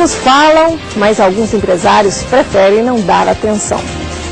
números falam, mas alguns empresários preferem não dar atenção.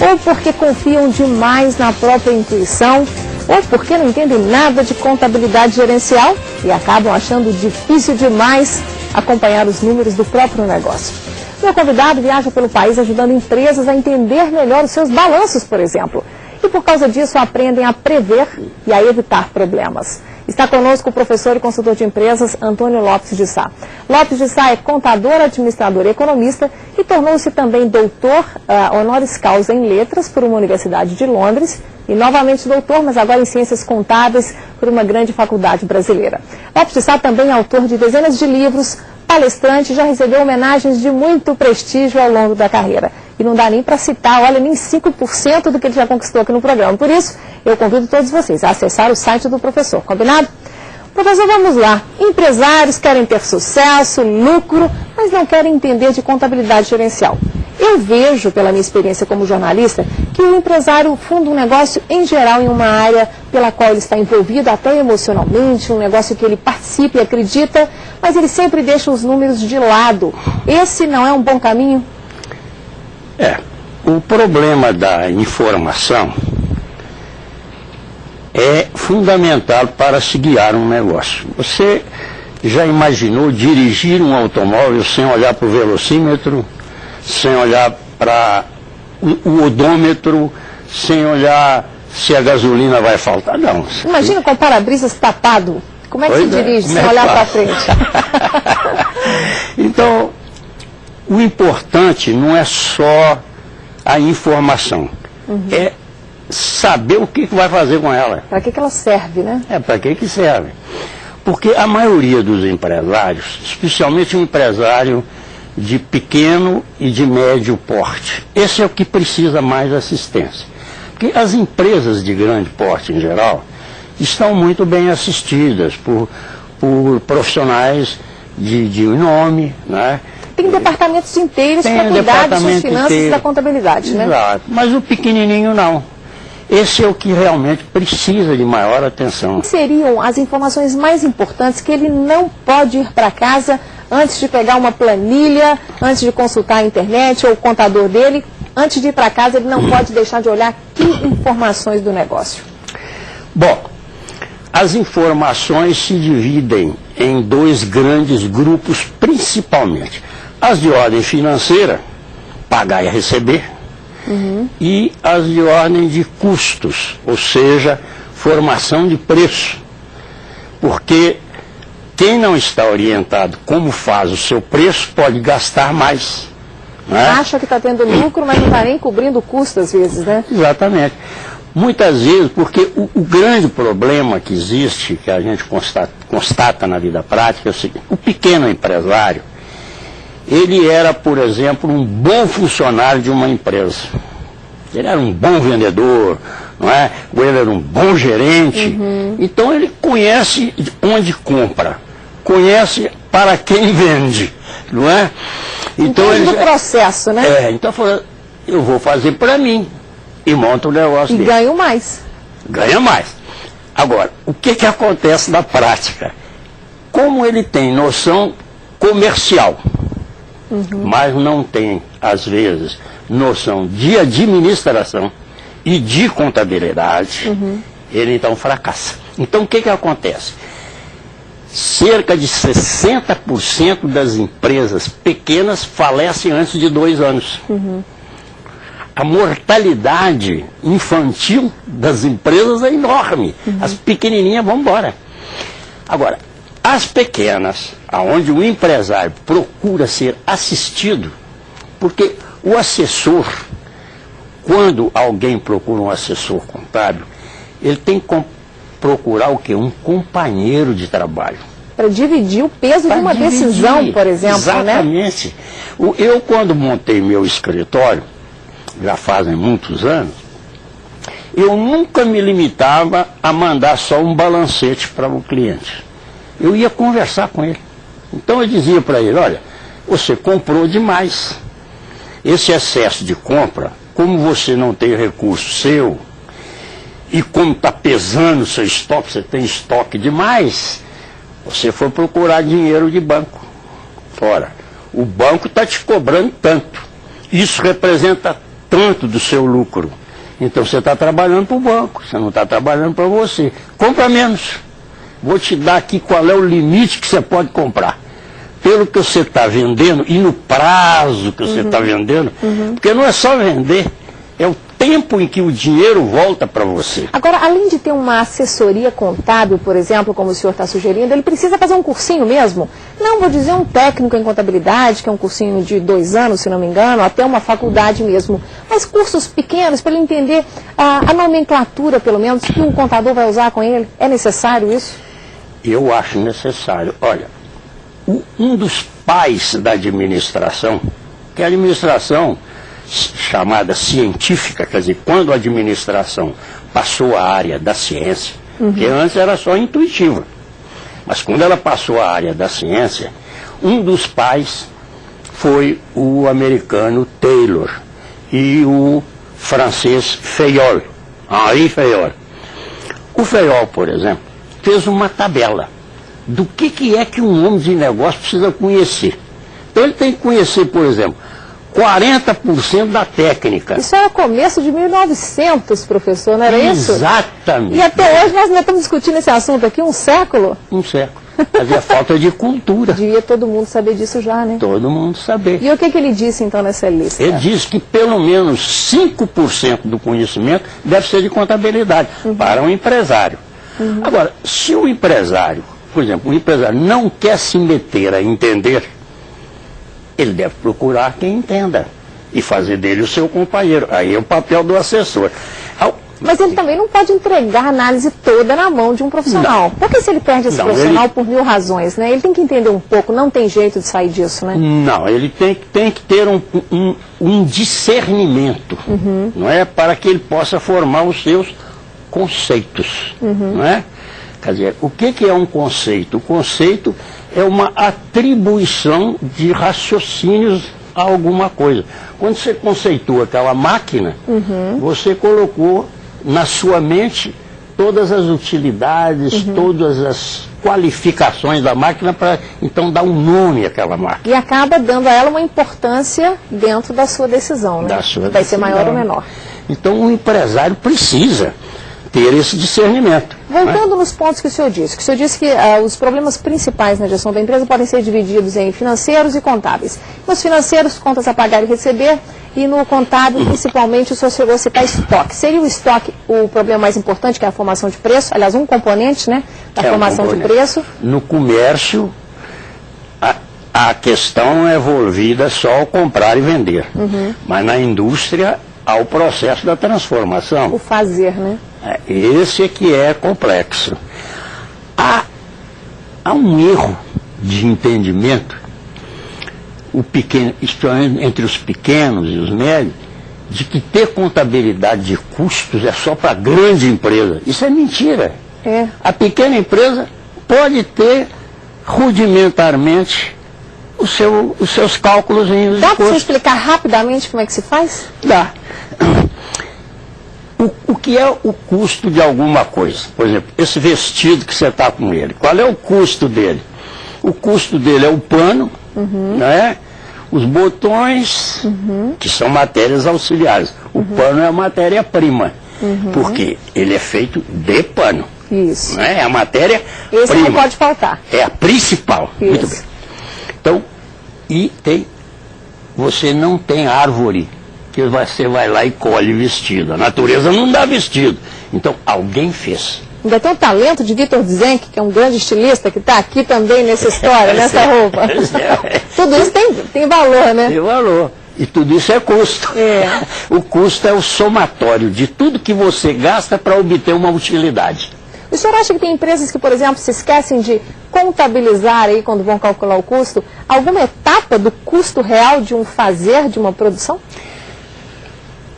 Ou porque confiam demais na própria intuição, ou porque não entendem nada de contabilidade gerencial e acabam achando difícil demais acompanhar os números do próprio negócio. Meu convidado viaja pelo país ajudando empresas a entender melhor os seus balanços, por exemplo. E por causa disso aprendem a prever e a evitar problemas. Está conosco o professor e consultor de empresas Antônio Lopes de Sá. Lopes de Sá é contador, administrador e economista e tornou-se também doutor honoris causa em letras por uma universidade de Londres e novamente doutor, mas agora em ciências contábeis por uma grande faculdade brasileira. Lopes de Sá também é autor de dezenas de livros, palestrante, já recebeu homenagens de muito prestígio ao longo da carreira. E não dá nem para citar, olha, nem 5% do que ele já conquistou aqui no programa. Por isso, eu convido todos vocês a acessar o site do professor, combinado? Professor, vamos lá. Empresários querem ter sucesso, lucro, mas não querem entender de contabilidade gerencial. Eu vejo, pela minha experiência como jornalista, que o empresário funda um negócio, em geral, em uma área pela qual ele está envolvido, até emocionalmente, um negócio que ele participa e acredita, mas ele sempre deixa os números de lado. Esse não é um bom caminho? O problema da informação é fundamental para se guiar um negócio. Você já imaginou dirigir um automóvel sem olhar para o velocímetro, sem olhar para o odômetro, sem olhar se a gasolina vai faltar? Não. Imagina com o para-brisas tapado. Como é que se dirige sem olhar para frente? Então, o importante não é só a informação, é saber o que vai fazer com ela. Para que ela serve, né? Para que serve. Porque a maioria dos empresários, especialmente um empresário de pequeno e de médio porte, esse é o que precisa mais assistência. Porque as empresas de grande porte, em geral, estão muito bem assistidas por profissionais de nome, né? Tem departamentos inteiros para cuidar das suas finanças e da contabilidade, né? Exato, mas o pequenininho não. Esse é o que realmente precisa de maior atenção. O que seriam as informações mais importantes que ele não pode ir para casa antes de pegar uma planilha, antes de consultar a internet ou o contador dele? Antes de ir para casa, ele não pode deixar de olhar que informações do negócio? Bom, as informações se dividem em dois grandes grupos, principalmente. As de ordem financeira, pagar e receber, e as de ordem de custos, ou seja, formação de preço. Porque quem não está orientado como faz o seu preço pode gastar mais. Né? Acha que está tendo lucro, mas não está nem cobrindo o custo às vezes, né? Exatamente. Muitas vezes, porque o grande problema que existe, que a gente constata na vida prática, é o seguinte: o pequeno empresário, ele era, por exemplo, um bom funcionário de uma empresa. Ele era um bom vendedor, não é? Ou ele era um bom gerente. Então ele conhece onde compra, conhece para quem vende, não é? Então ele do processo, né? Então falou, eu vou fazer para mim. E monta o negócio dele. E ganha mais. Ganha mais. Agora, o que acontece na prática? Como ele tem noção comercial, mas não tem, às vezes, noção de administração e de contabilidade, ele então fracassa. Então o que acontece? Cerca de 60% das empresas pequenas falecem antes de 2 anos. A mortalidade infantil das empresas é enorme. As pequenininhas vão embora. Agora, as pequenas, aonde o empresário procura ser assistido, porque o assessor, quando alguém procura um assessor contábil, ele tem que procurar o quê? Um companheiro de trabalho. Para dividir o peso de uma decisão, por exemplo, exatamente. Né? Eu, quando montei meu escritório, já fazem muitos anos, eu nunca me limitava a mandar só um balancete para o cliente. Eu ia conversar com ele. Então eu dizia para ele, olha, você comprou demais. Esse excesso de compra, como você não tem recurso seu, e como está pesando o seu estoque, você tem estoque demais, você foi procurar dinheiro de banco. Ora, o banco está te cobrando tanto. Isso representa tanto do seu lucro. Então você está trabalhando para o banco, você não está trabalhando para você. Compra menos. Vou te dar aqui qual é o limite que você pode comprar. Pelo que você está vendendo e no prazo que você está vendendo, porque não é só vender, é o tempo em que o dinheiro volta para você. Agora, além de ter uma assessoria contábil, por exemplo, como o senhor está sugerindo, ele precisa fazer um cursinho mesmo? Não, vou dizer um técnico em contabilidade, que é um cursinho de 2 anos, se não me engano, até uma faculdade mesmo. Mas cursos pequenos, para ele entender a nomenclatura, pelo menos, que um contador vai usar com ele. É necessário isso? Eu acho necessário. Olha, um dos pais da administração, que a administração chamada científica, quer dizer, quando a administração passou à área da ciência, porque antes era só intuitiva, mas quando ela passou à área da ciência, um dos pais foi o americano Taylor e o francês Fayol, Henri Fayol. O Fayol, por exemplo, fez uma tabela do que é que um homem de negócio precisa conhecer. Então ele tem que conhecer, por exemplo, 40% da técnica. Isso era começo de 1900, professor, não era isso? Exatamente. E até hoje nós ainda estamos discutindo esse assunto aqui, um século? Um século. Havia falta de cultura. Devia todo mundo saber disso já, né? Todo mundo saber. E o que ele disse, então, nessa lista? Ele disse que pelo menos 5% do conhecimento deve ser de contabilidade para um empresário. Agora, se o empresário, por exemplo, o empresário não quer se meter a entender, ele deve procurar quem entenda e fazer dele o seu companheiro. Aí é o papel do assessor. Mas ele também não pode entregar a análise toda na mão de um profissional. Porque se ele perde esse profissional por 1000 razões, né? Ele tem que entender um pouco, não tem jeito de sair disso, né? Não, ele tem que ter um discernimento, não é? Para que ele possa formar os seus conceitos, não é? Quer dizer, o que é um conceito? O conceito é uma atribuição de raciocínios a alguma coisa. Quando você conceitua aquela máquina, você colocou na sua mente todas as utilidades, todas as qualificações da máquina para, então, dar um nome àquela máquina. E acaba dando a ela uma importância dentro da sua decisão, né? Vai ser maior ou menor. Então, o empresário precisa ter esse discernimento. Voltando nos pontos que o senhor disse que os problemas principais na gestão da empresa podem ser divididos em financeiros e contábeis. Nos financeiros, contas a pagar e receber, e no contábil, principalmente, o senhor chegou a citar estoque. Seria o estoque o problema mais importante, que é a formação de preço? Aliás, um componente, né, da formação de preço. No comércio, a questão é envolvida só ao comprar e vender. Mas na indústria, há o processo da transformação. O fazer, né? Esse é que é complexo. Há um erro de entendimento entre os pequenos e os médios, de que ter contabilidade de custos é só para grande empresa. Isso é mentira. A pequena empresa pode ter rudimentarmente os seus cálculos de custos. Dá para você explicar rapidamente como é que se faz? Dá. O que é o custo de alguma coisa? Por exemplo, esse vestido que você está com ele, qual é o custo dele? O custo dele é o pano, né? Os botões, que são matérias auxiliares. O pano é a matéria-prima, porque ele é feito de pano. Isso. Não é a matéria-prima. Esse não pode faltar. É a principal. Isso. Muito bem. Então, você não tem árvore que você vai lá e colhe vestido. A natureza não dá vestido. Então, alguém fez. Ainda tem o talento de Vitor Zenck, que é um grande estilista, que está aqui também nessa história, nessa roupa. Tudo isso tem valor, né? Tem valor. E tudo isso é custo. O custo é o somatório de tudo que você gasta para obter uma utilidade. O senhor acha que tem empresas que, por exemplo, se esquecem de contabilizar aí, quando vão calcular o custo, alguma etapa do custo real de um fazer, de uma produção?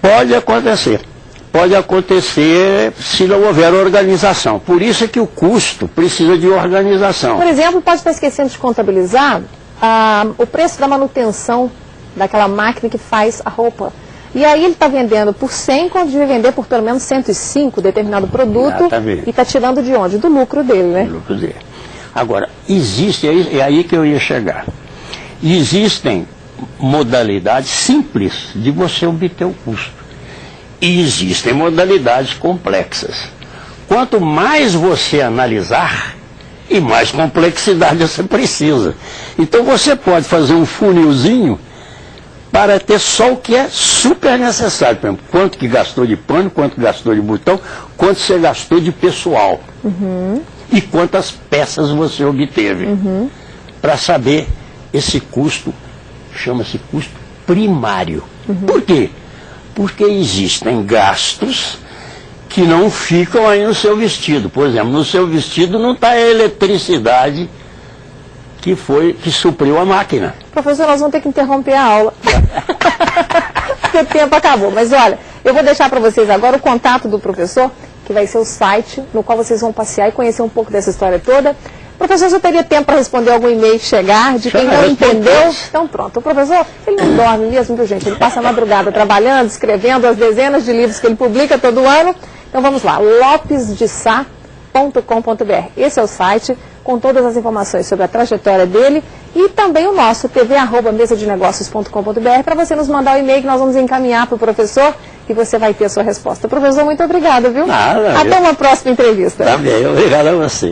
Pode acontecer. Pode acontecer se não houver organização. Por isso é que o custo precisa de organização. Por exemplo, pode estar esquecendo de contabilizar o preço da manutenção daquela máquina que faz a roupa. E aí ele está vendendo por 100, quando devia vender por pelo menos 105 determinado produto. E está tirando de onde? Do lucro dele, né? Do lucro dele. Agora, é aí que eu ia chegar. E existem modalidades simples de você obter o custo. E existem modalidades complexas. Quanto mais você analisar, e mais complexidade você precisa. Então você pode fazer um funilzinho para ter só o que é super necessário. Por exemplo, quanto que gastou de pano, quanto gastou de botão, quanto você gastou de pessoal. E quantas peças você obteve. Para saber esse custo, chama-se custo primário. Por quê? Porque existem gastos que não ficam aí no seu vestido. Por exemplo, no seu vestido não está a eletricidade que supriu a máquina. Professor, nós vamos ter que interromper a aula. Porque o tempo acabou. Mas olha, eu vou deixar para vocês agora o contato do professor, que vai ser o site no qual vocês vão passear e conhecer um pouco dessa história toda. Professor, você teria tempo para responder algum e-mail que chegar, de quem não entendeu? Então pronto, o professor, ele não dorme mesmo, viu gente? Ele passa a madrugada trabalhando, escrevendo as dezenas de livros que ele publica todo ano. Então vamos lá, lopesdesá.com.br. Esse é o site com todas as informações sobre a trajetória dele e também o nosso tv@mesadenegocios.com.br para você nos mandar o e-mail que nós vamos encaminhar para o professor e você vai ter a sua resposta. Professor, muito obrigado, viu? Nada. Até uma próxima entrevista. Tá bem, obrigado a você.